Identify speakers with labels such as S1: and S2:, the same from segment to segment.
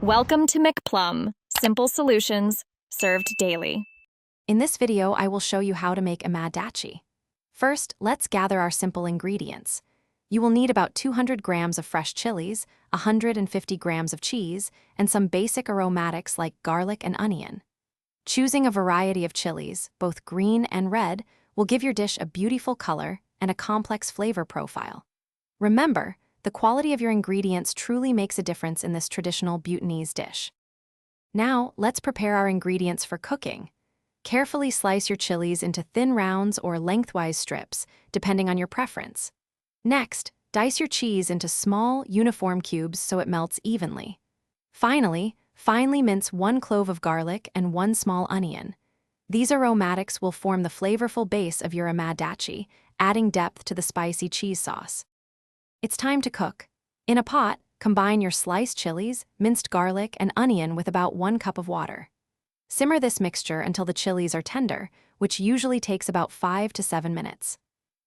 S1: Welcome to McPlum, simple solutions served daily.
S2: In this video, I will show you how to make Ema Datshi. First, let's gather our simple ingredients. You will need about 200 grams of fresh chilies, 150 grams of cheese, and some basic aromatics like garlic and onion. Choosing a variety of chilies, both green and red, will give your dish a beautiful color and a complex flavor profile. Remember, the quality of your ingredients truly makes a difference in this traditional Bhutanese dish. Now, let's prepare our ingredients for cooking. Carefully slice your chilies into thin rounds or lengthwise strips, depending on your preference. Next, dice your cheese into small, uniform cubes so it melts evenly. Finally, finely mince 1 clove of garlic and 1 small onion. These aromatics will form the flavorful base of your Ema Datshi, adding depth to the spicy cheese sauce. It's time to cook. In a pot, combine your sliced chilies, minced garlic, and onion with about 1 cup of water. Simmer this mixture until the chilies are tender, which usually takes about 5 to 7 minutes.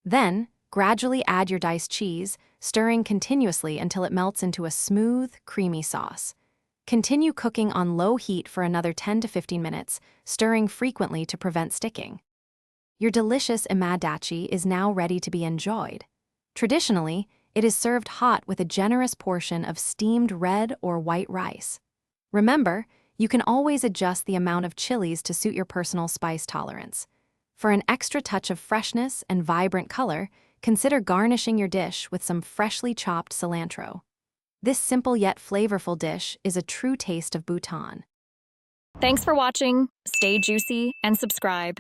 S2: Then, gradually add your diced cheese, stirring continuously until it melts into a smooth, creamy sauce. Continue cooking on low heat for another 10 to 15 minutes, stirring frequently to prevent sticking. Your delicious Ema Datshi is now ready to be enjoyed. Traditionally, it is served hot with a generous portion of steamed red or white rice. Remember, you can always adjust the amount of chilies to suit your personal spice tolerance. For an extra touch of freshness and vibrant color, consider garnishing your dish with some freshly chopped cilantro. This simple yet flavorful dish is a true taste of Bhutan.
S1: Thanks for watching. Stay juicy and subscribe.